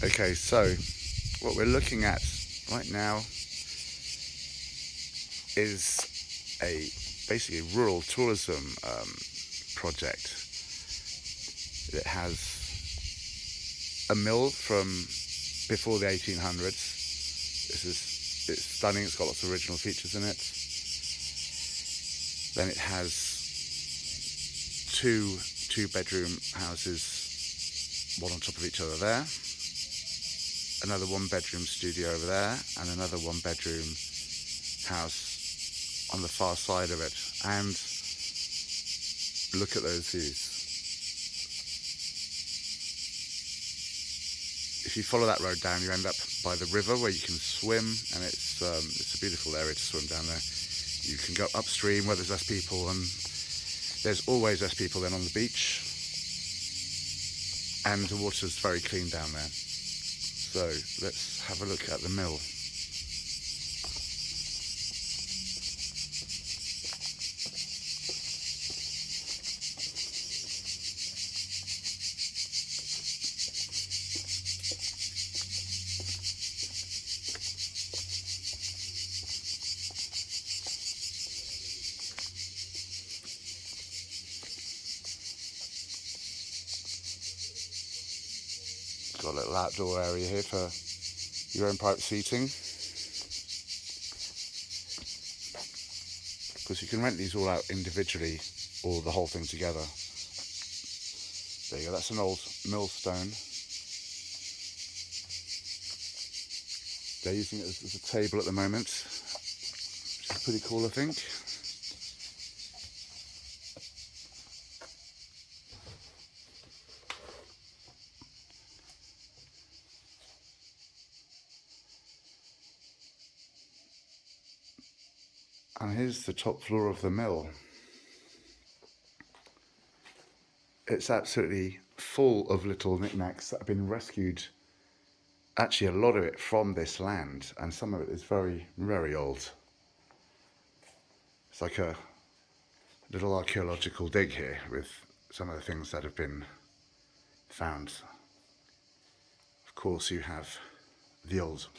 Okay, so what we're looking at right now is a basically rural tourism project. It has a mill from before the 1800s. It's stunning. It's got lots of original features in it. Then it has two-bedroom houses, one on top of each other there. Another one-bedroom studio over there, and another one-bedroom house on the far side of it. And look at those views. If you follow that road down, you end up by the river where you can swim, and it's a beautiful area to swim down there. You can go upstream where there's less people, and there's always less people than on the beach, and the water's very clean down there. So let's have a look at the mill. Got a little outdoor area here for your own private seating. Because you can rent these all out individually or the whole thing together. There you go, that's an old millstone. They're using it as a table at the moment, which is pretty cool, I think. And here's the top floor of the mill. It's absolutely full of little knickknacks that have been rescued. Actually, a lot of it from this land, and some of it is very, very old. It's like a little archaeological dig here with some of the things that have been found. Of course, you have the old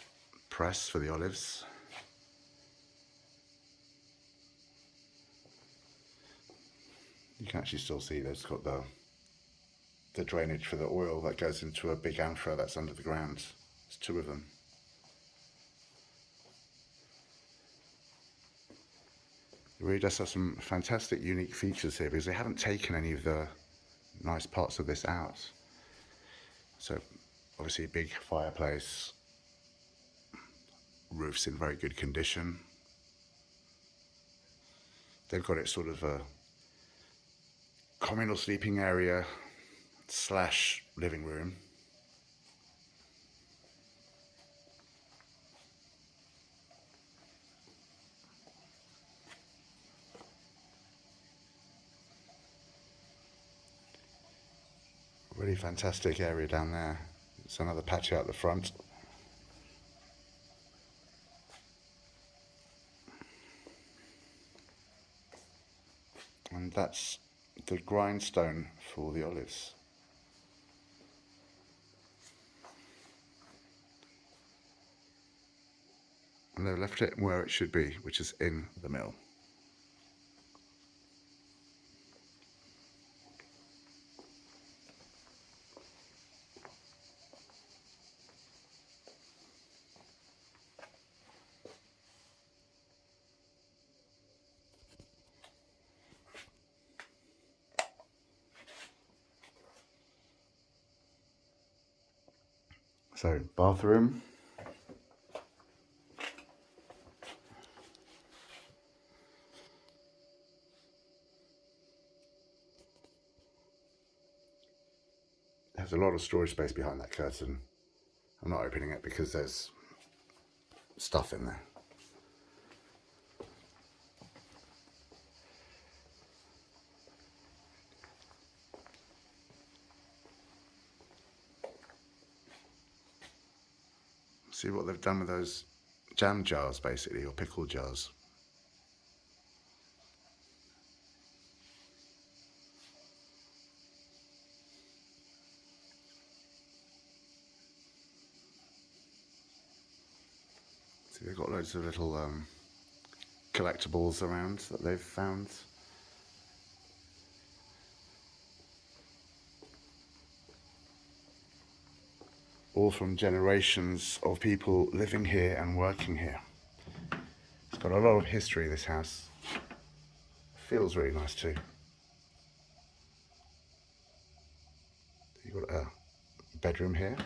press for the olives. You can actually still see there's got the drainage for the oil that goes into a big amphora that's under the ground. There's two of them. It really does have some fantastic unique features here because they haven't taken any of the nice parts of this out. So obviously a big fireplace, roof's in very good condition. They've got it sort of a communal sleeping area / living room. Really fantastic area down there. It's another patio at the front. And that's the grindstone for the olives. And they've left it where it should be, which is in the mill. So, bathroom. There's a lot of storage space behind that curtain. I'm not opening it because there's stuff in there. See what they've done with those jam jars, basically, or pickle jars. got loads of little collectibles around that they've found. All from generations of people living here and working here. It's got a lot of history, this house. Feels really nice too. You've got a bedroom here.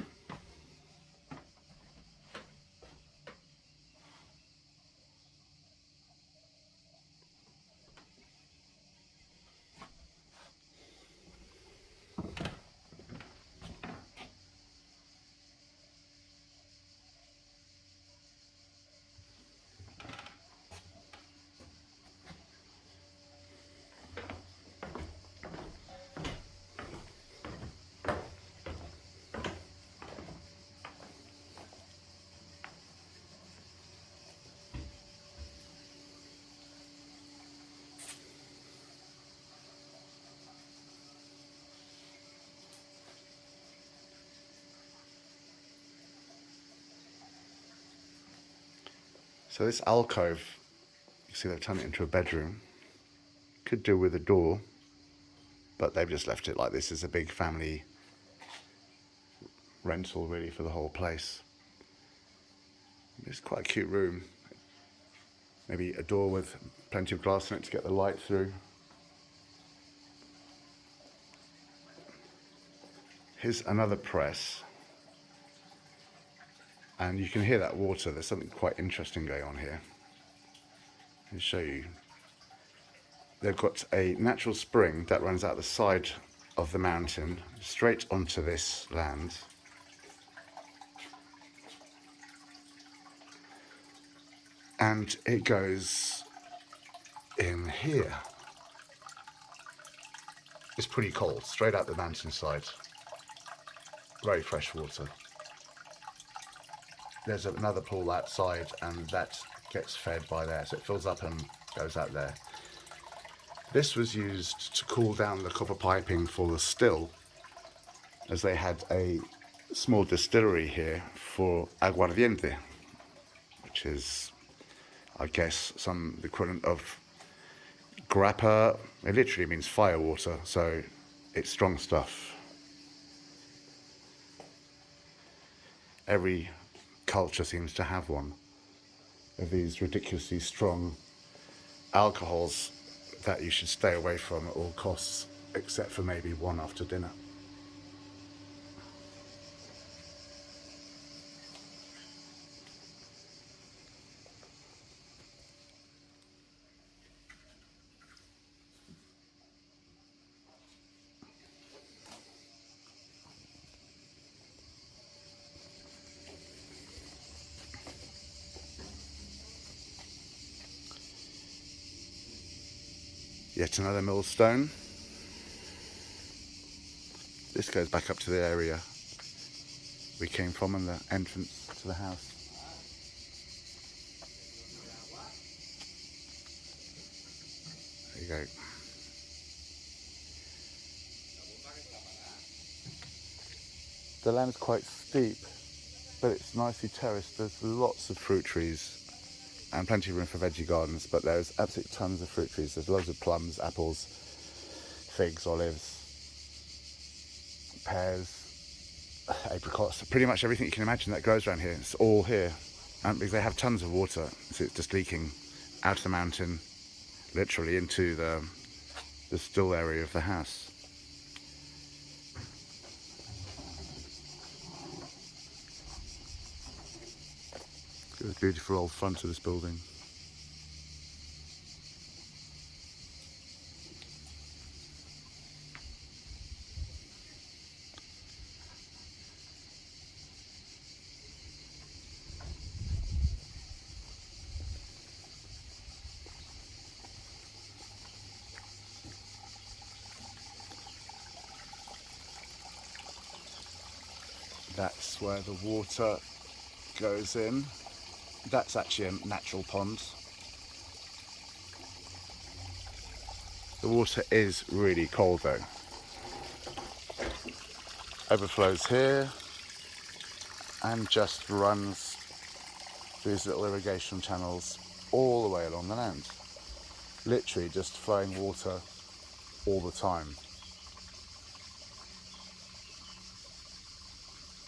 So this alcove, you see they've turned it into a bedroom. Could do with a door, but they've just left it like this as a big family rental really for the whole place. It's quite a cute room. Maybe a door with plenty of glass in it to get the light through. Here's another press. And you can hear that water. There's something quite interesting going on here. I'll show you. They've got a natural spring that runs out the side of the mountain straight onto this land. And it goes in here. It's pretty cold, straight out the mountainside. Very fresh water. There's another pool outside and that gets fed by there, so it fills up and goes out there. This was used to cool down the copper piping for the still, as they had a small distillery here for aguardiente, which is, I guess, some equivalent of grappa. It literally means fire water, so it's strong stuff. Every culture seems to have one of these ridiculously strong alcohols that you should stay away from at all costs, except for maybe one after dinner. Yet another millstone. This goes back up to the area we came from and the entrance to the house. There you go. The land's quite steep, but it's nicely terraced. There's lots of fruit trees and plenty of room for veggie gardens, but there's absolutely tons of fruit trees. There's loads of plums, apples, figs, olives, pears, apricots, pretty much everything you can imagine that grows around here. It's all here, because they have tons of water, so it's just leaking out of the mountain, literally into the still area of the house. The beautiful old front of this building. That's where the water goes in. That's actually a natural pond. The water is really cold though. Overflows here and just runs these little irrigation channels all the way along the land. Literally just flowing water all the time.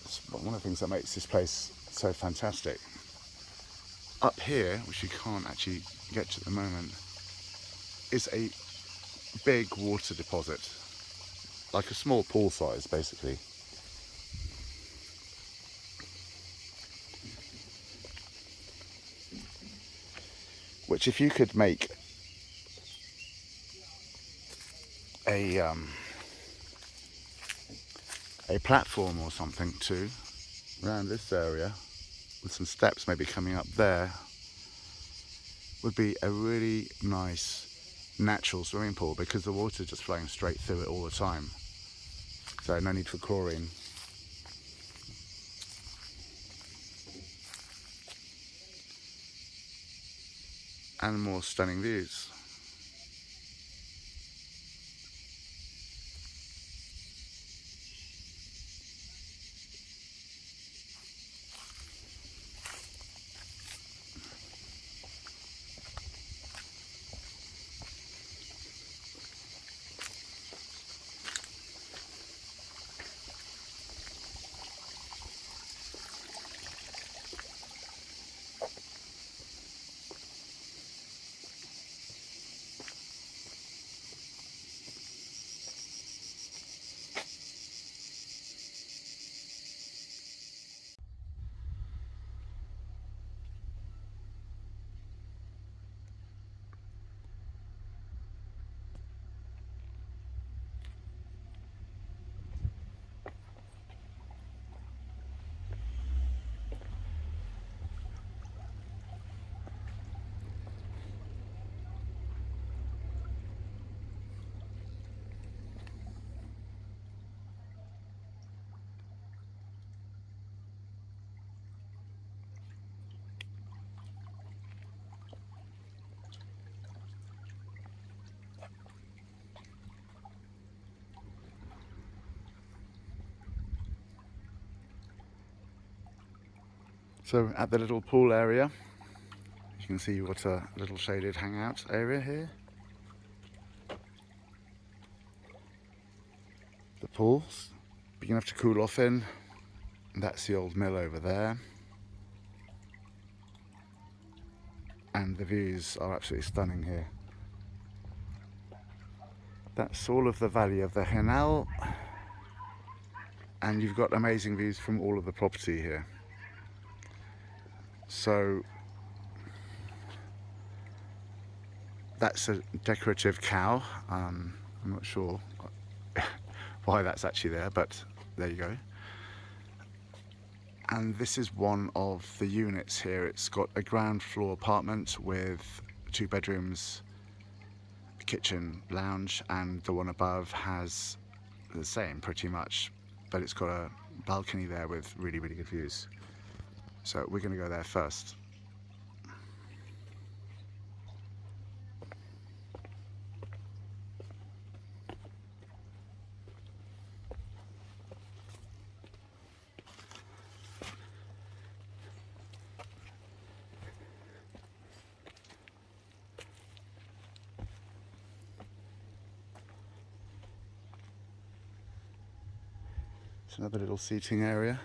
It's one of the things that makes this place so fantastic. Up here, which you can't actually get to at the moment, is a big water deposit, like a small pool size basically. Which if you could make a platform or something too around this area with some steps maybe coming up there, would be a really nice natural swimming pool, because the water is just flowing straight through it all the time, so no need for chlorine. And more stunning views. So at the little pool area, you can see you've got a little shaded hangout area here. The pool's big enough to cool off in. That's the old mill over there. And the views are absolutely stunning here. That's all of the valley of the Genal. And you've got amazing views from all of the property here. So that's a decorative cow. I'm not sure why that's actually there, but there you go. And this is one of the units here. It's got a ground floor apartment with 2 bedrooms, kitchen, lounge, and the one above has the same pretty much, but it's got a balcony there with really, really good views. So we're going to go there first. It's another little seating area.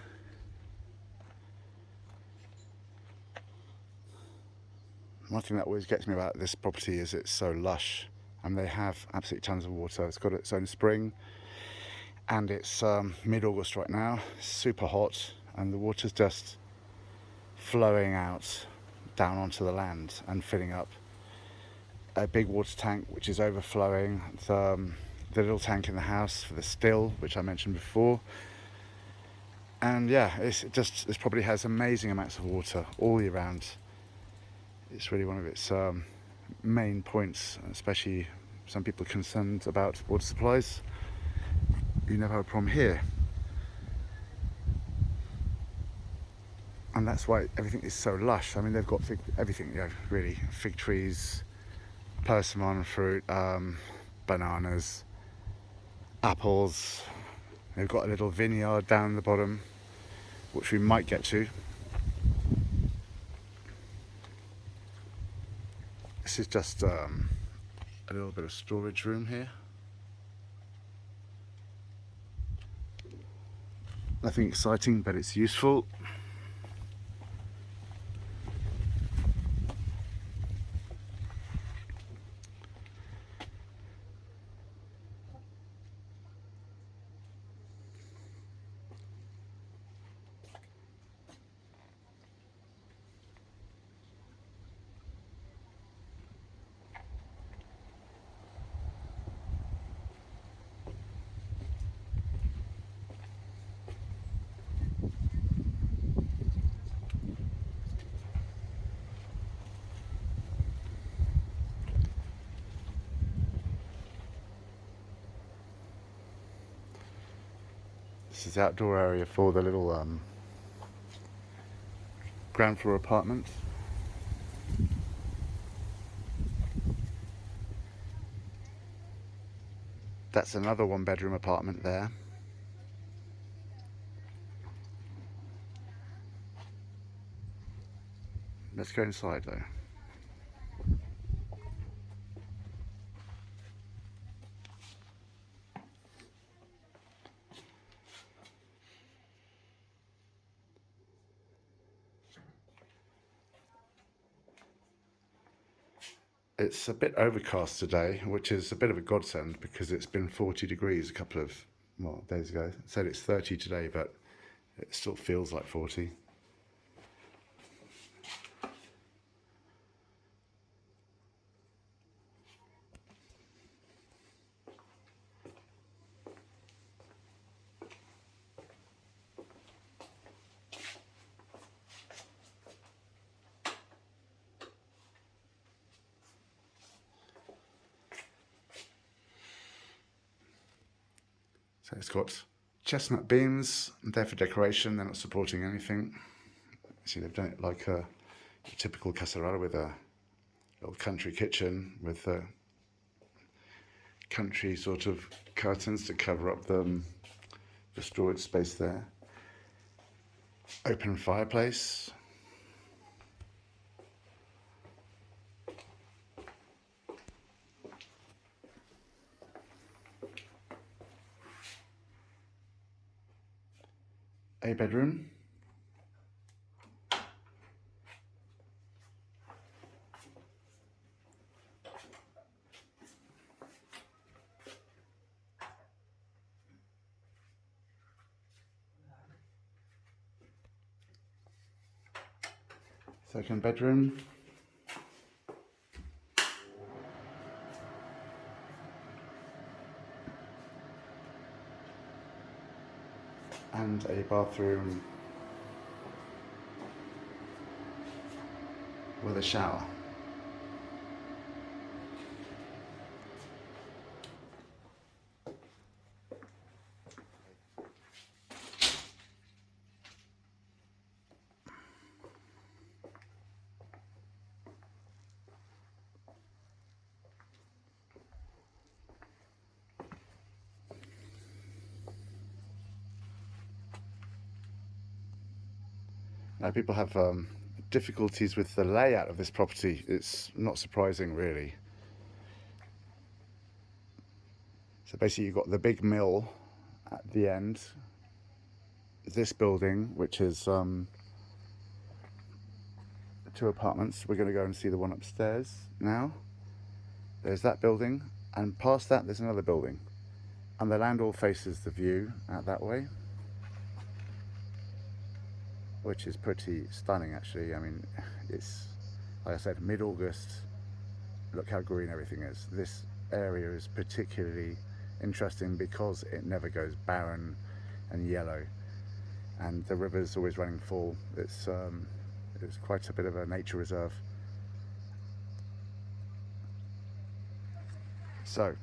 One thing that always gets me about this property is it's so lush, and they have absolutely tons of water. It's got its own spring, and it's mid-August right now, super hot, and the water's just flowing out down onto the land and filling up a big water tank which is overflowing, the little tank in the house for the still, which I mentioned before. And yeah, this property has amazing amounts of water all year round. It's really one of its main points, especially some people are concerned about water supplies. You never have a problem here. And that's why everything is so lush. I mean, they've got everything, you know, really. Fig trees, persimmon fruit, bananas, apples. They've got a little vineyard down the bottom, which we might get to. This is just a little bit of storage room here. Nothing exciting, but it's useful. This is the outdoor area for the little ground floor apartment. That's another 1-bedroom apartment there. Let's go inside though. It's a bit overcast today, which is a bit of a godsend because it's been 40 degrees a couple of days ago. It said it's 30 today, but it still feels like 40. So it's got chestnut beams, they're for decoration, they're not supporting anything. See, they've done it like a typical casserole with a little country kitchen with country sort of curtains to cover up the storage space there. Open fireplace. A bedroom. Second bedroom. And a bathroom with a shower. Now, people have difficulties with the layout of this property. It's not surprising, really. So basically, you've got the big mill at the end. This building, which is 2 apartments. We're going to go and see the one upstairs now. There's that building, and past that, there's another building. And the land all faces the view out that way, which is pretty stunning actually. I mean, it's, like I said, mid-August. Look how green everything is. This area is particularly interesting because it never goes barren and yellow, and the river's always running full. It's quite a bit of a nature reserve. So,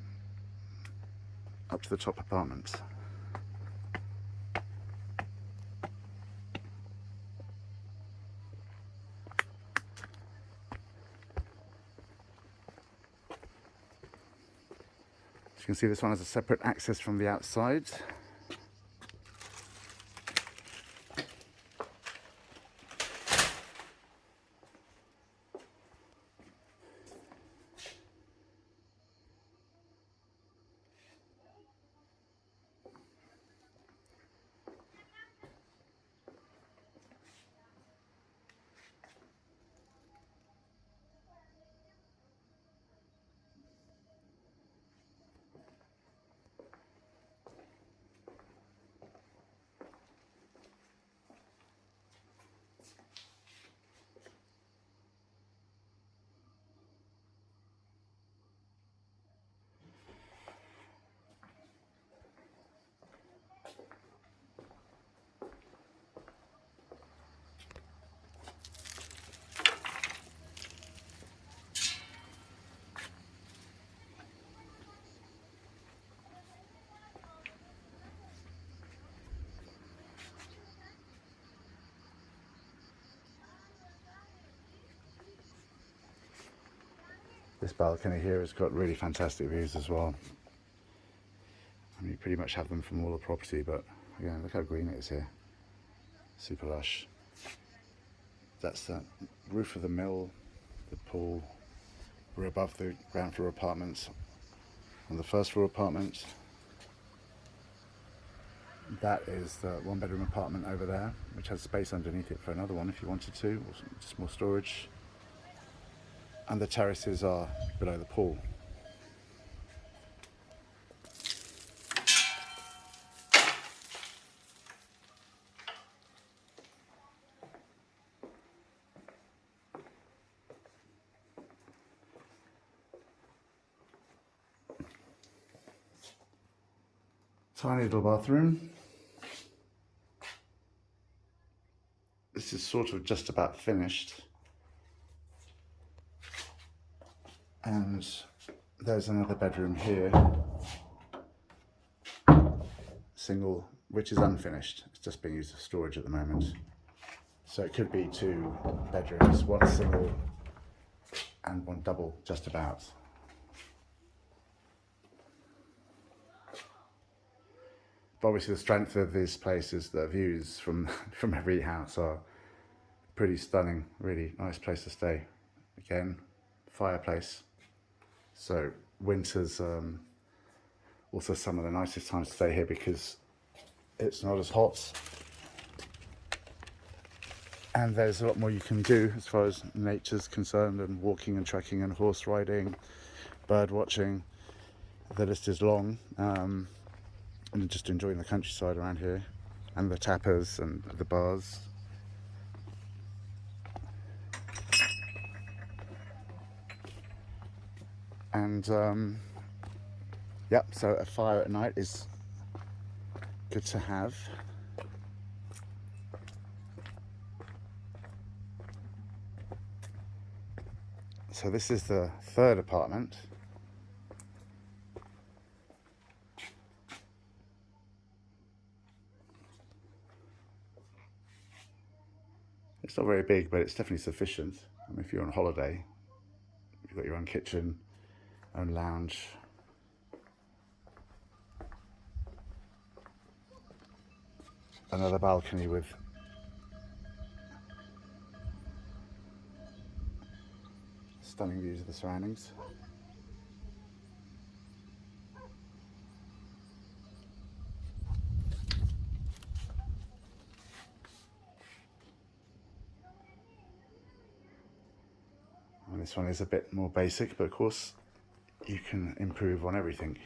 up to the top apartment. As you can see, this one has a separate access from the outside. This balcony here has got really fantastic views as well. I mean, you pretty much have them from all the property, but again, look how green it is here. Super lush. That's the roof of the mill, the pool. We're above the ground floor apartments. On the first floor apartments, that is the 1-bedroom apartment over there, which has space underneath it for another one if you wanted to, or just more storage. And the terraces are below the pool. Tiny little bathroom. This is sort of just about finished. And there's another bedroom here. Single, which is unfinished. It's just being used for storage at the moment. So it could be 2 bedrooms, 1 single and 1 double, just about. But obviously the strength of this place is the views from every house are pretty stunning. Really nice place to stay. Again, fireplace. So winter's also some of the nicest times to stay here because it's not as hot. And there's a lot more you can do as far as nature's concerned, and walking and trekking and horse riding, bird watching. The list is long. And just enjoying the countryside around here, and the tapas and the bars. And yep, so a fire at night is good to have. So this is the 3rd apartment. It's not very big, but it's definitely sufficient. I mean, if you're on holiday, you've got your own kitchen, own lounge. Another balcony with stunning views of the surroundings. And this one is a bit more basic, but of course you can improve on everything.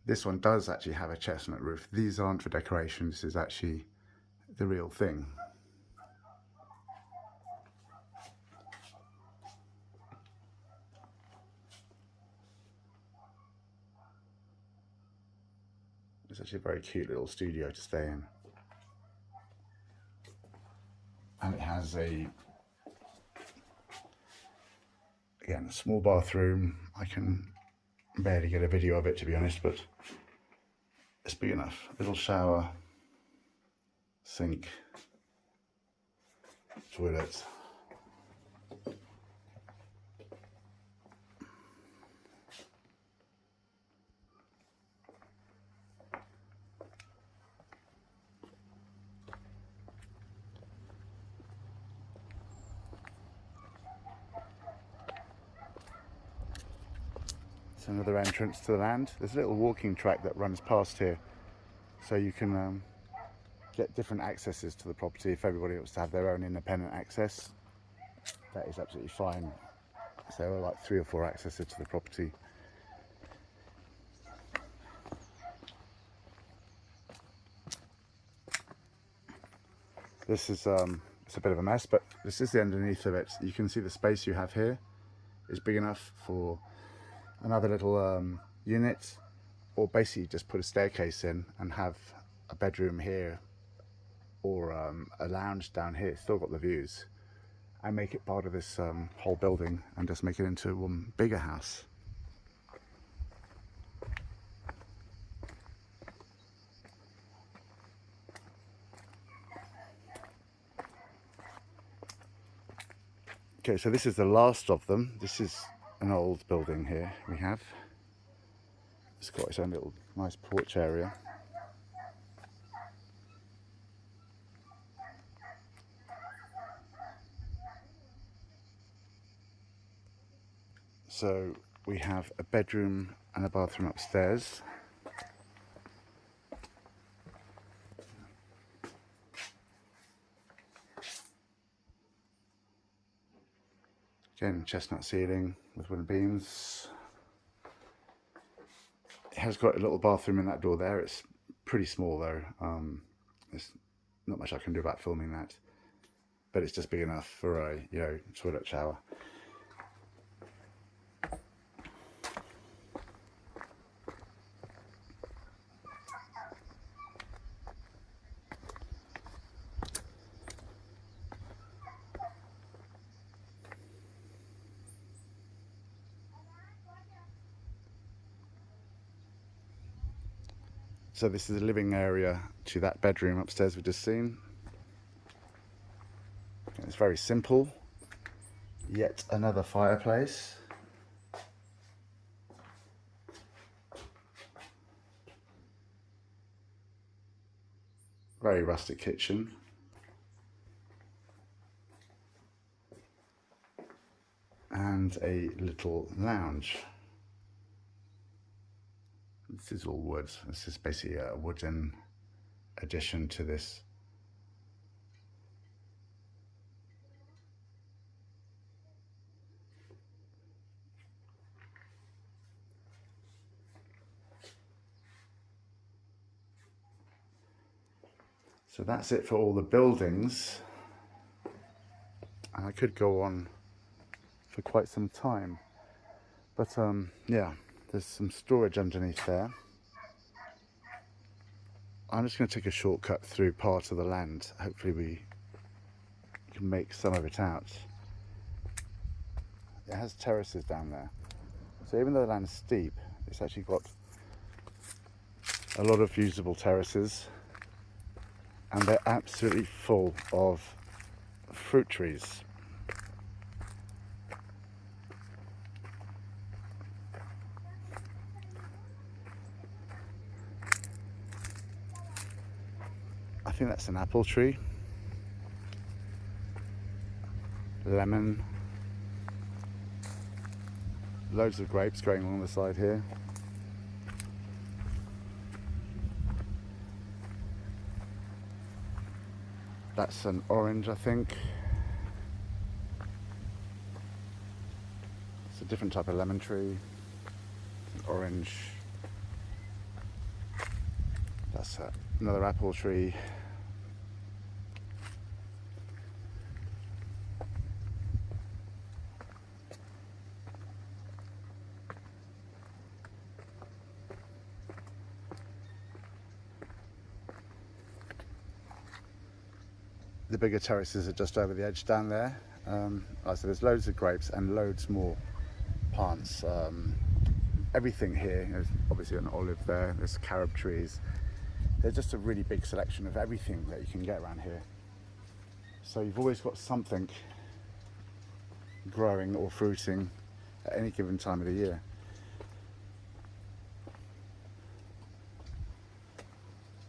This one does actually have a chestnut roof. These aren't for decoration, this is actually the real thing. It's actually a very cute little studio to stay in. And it has again, a small bathroom. I can barely get a video of it, to be honest, but it's big enough. Little shower, sink, toilet. Another entrance to the land. There's a little walking track that runs past here, so you can get different accesses to the property. If everybody wants to have their own independent access, that is absolutely fine. So there are like 3 or 4 accesses to the property. This is it's a bit of a mess, but this is the underneath of it. You can see the space you have here is big enough for another little unit, or basically just put a staircase in and have a bedroom here, or a lounge down here. Still got the views, and make it part of this whole building, and just make it into one bigger house. Okay, so this is the last of them. This is an old building here we have. It's got its own little nice porch area. So we have a bedroom and a bathroom upstairs. Again, chestnut ceiling with wooden beams. It has got a little bathroom in that door there. It's pretty small though. There's not much I can do about filming that, but it's just big enough for a, you know, toilet shower. So this is the living area to that bedroom upstairs we've just seen. It's very simple. Yet another fireplace. Very rustic kitchen. And a little lounge. This is all wood. This is basically a wooden addition to this. So that's it for all the buildings. And I could go on for quite some time. But yeah, there's some storage underneath there. I'm just going to take a shortcut through part of the land. Hopefully we can make some of it out. It has terraces down there. So even though the land is steep, it's actually got a lot of usable terraces. And they're absolutely full of fruit trees. I think that's an apple tree. Lemon. Loads of grapes going along the side here. That's an orange, I think. It's a different type of lemon tree. An orange. That's another apple tree. The bigger terraces are just over the edge down there. So there's loads of grapes and loads more plants. Everything here, there's obviously an olive there, there's carob trees. There's just a really big selection of everything that you can get around here. So you've always got something growing or fruiting at any given time of the year.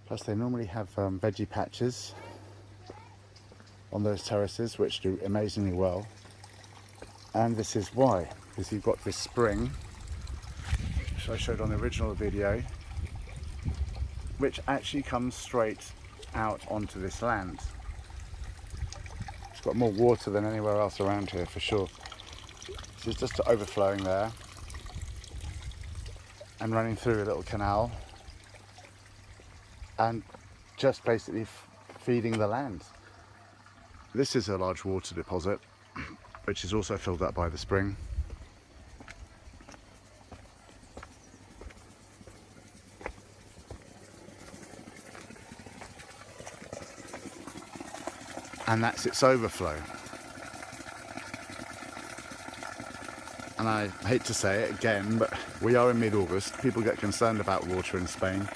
Plus they normally have veggie patches on those terraces, which do amazingly well. And this is why, because you've got this spring, which I showed on the original video, which actually comes straight out onto this land. It's got more water than anywhere else around here for sure. So it's just overflowing there and running through a little canal and just basically feeding the land. This is a large water deposit, which is also filled up by the spring. And that's its overflow. And I hate to say it again, but we are in mid-August. People get concerned about water in Spain.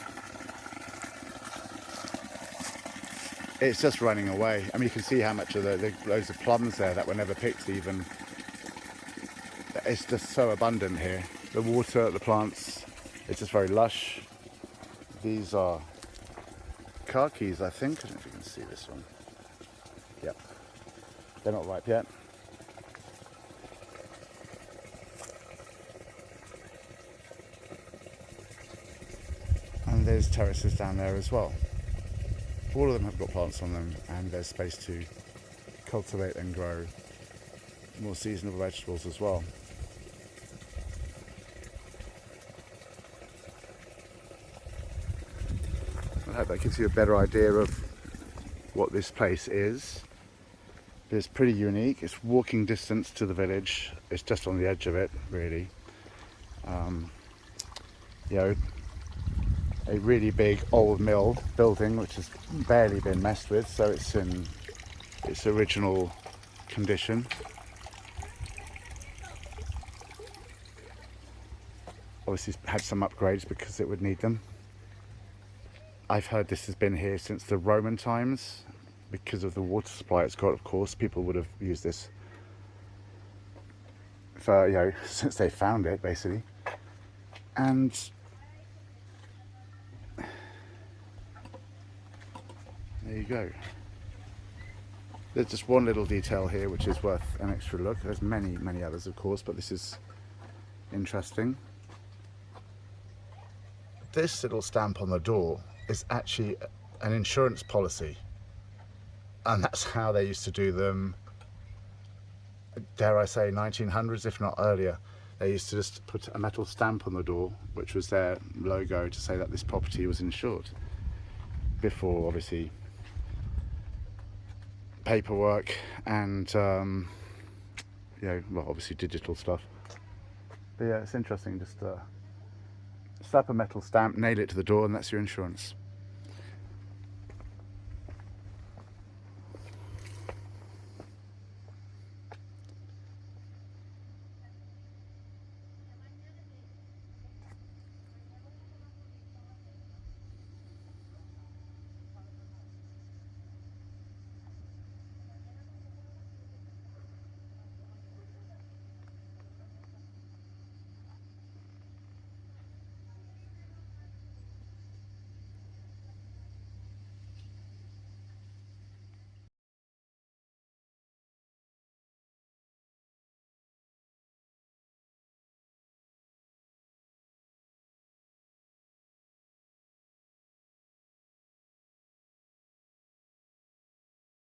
it's just running away. I mean, you can see how much of the loads of plums there that were never picked even. It's just so abundant here. The water, the plants, it's just very lush. These are car keys, I think. I don't know if you can see this one. Yep. They're not ripe yet. And there's terraces down there as well. All of them have got plants on them, and there's space to cultivate and grow more seasonal vegetables as well. I hope that gives you a better idea of what this place is. It's pretty unique. It's walking distance to the village. It's just on the edge of it, really. You know, a really big old mill building which has barely been messed with, so it's in its original condition. Obviously it's had some upgrades because it would need them. I've heard this has been here since the Roman times because of the water supply it's got. Of course, people would have used this for, you know, since they found it, basically. And there you go. There's just one little detail here which is worth an extra look. There's many others, of course, but this is interesting. This little stamp on the door is actually an insurance policy, and that's how they used to do them, dare I say 1900s, if not earlier. They used to just put a metal stamp on the door which was their logo to say that this property was insured, before obviously paperwork and you know, well, obviously digital stuff. But yeah, it's interesting. Just slap a metal stamp, nail it to the door, and that's your insurance.